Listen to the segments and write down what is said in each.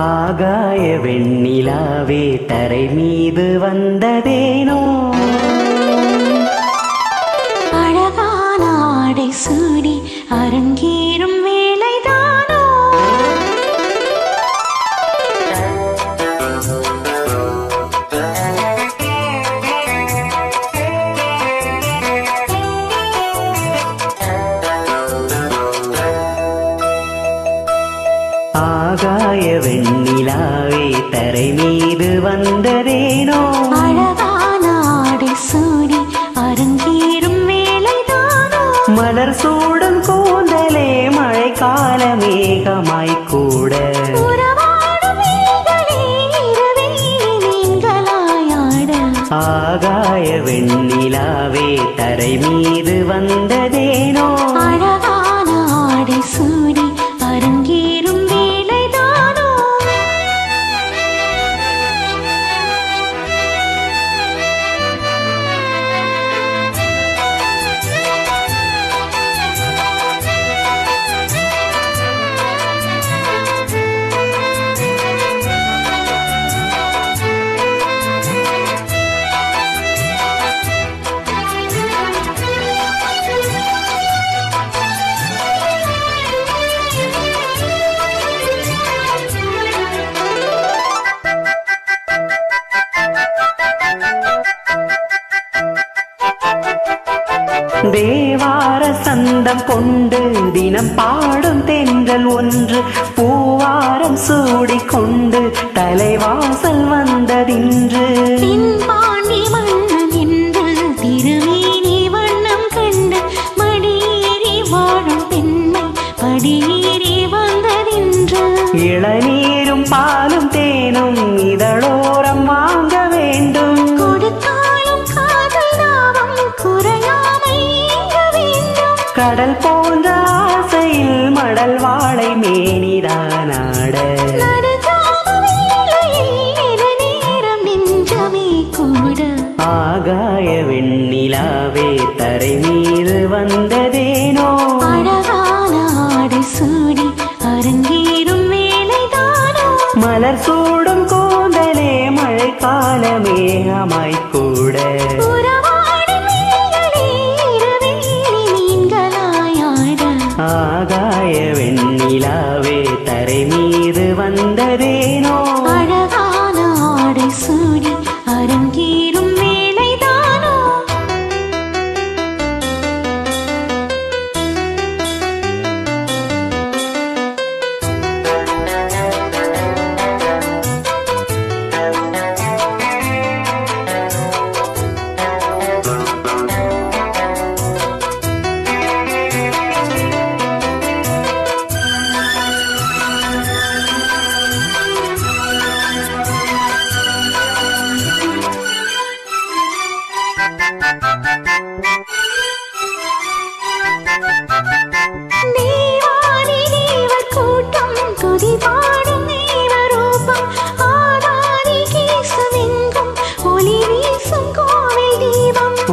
ஆகாய வெண்ணிலாவே தரை மீது வந்ததேனோ அழகான ஆடை சூடி அரங்கேறும் வேலைதானோ ஆகாய வெண்ணிலாவே தரை மீது வந்ததேனோ அழகான ஆடை சூடி அரங்கேறும் வேலைதானோ மலர் சூடும் கூந்தலே மழைக்கால மேகமாய் கூட ஆகாய வெண்ணிலாவே தரை மீது வந்ததேனோ அழகான ஆடை சூடி அரங்கேறும் வேலைதானோ தேவார சந்தம் கொண்டு தினம் பாடும் தென்றல் ஒன்று பூவாரம் சூடிக்கொண்டு தலைவாசல் வந்ததின்று பாண்டி மன்னன் என்று திருமேனி வண்ணம் கண்டு மடியேறி வாழும் பெண்மை படியேறி வந்ததின்று இளநீரும் பாலும் தேனும் இதழோரம் வாங்க வேண்டும் கொடுத்தாலும் காதல் தாபம் குறையாமை வேண்டும் கடல் போன்ற ஆசையில் மடல் வாழை மேனிதானாட நேரம் நெஞ்சமே கூட ஆகாய வெண்ணிலாவே தரை மீது வந்ததேனோ அழகான ஆடை சூடி அரங்கேறும் வேலைதானோ மலர் சூடும் கூந்தலே மழைக்கால மேகமாய் கூட ஆகாய வெண்ணிலாவே தரை மீது வந்ததேனோ அழகான ஆடை சூடி அரங்கேறும் வேலைதானோ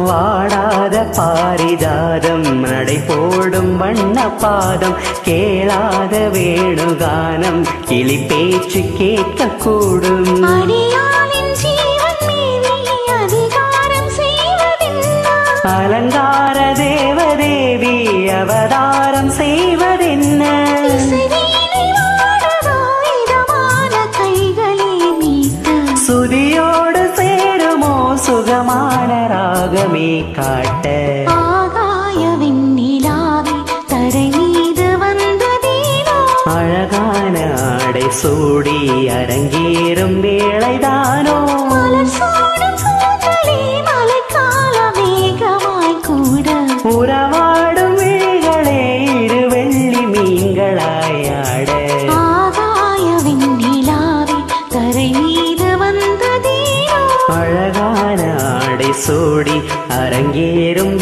வாடாத பாரிஜாதம் நடை போடும் வண்ண பாதம் கேளாத வேணுகானம் கிளி பேச்சு கேட்கக்கூடும் அலங்கார தேவதேவி அவதாரம் செய்வதென்ன சுதியோடு சேருமோ சுகமான ராகமே காட்ட ஆகாய வெண்ணிலாவே தரை மீது வந்ததேனோ அழகான ஆடை சூடி அரங்கேறும் வேளைதானோ மலர் சூடும் கூந்தலே மழைக்கால மேகமாய் கூட உறவாடும் விழிகளே இரு வெள்ளி மீன்களாயாட ஆகாய வெண்ணிலாவே தரை மீது வந்ததேனோ அழகான ஆடை சூடி அரங்கேறும்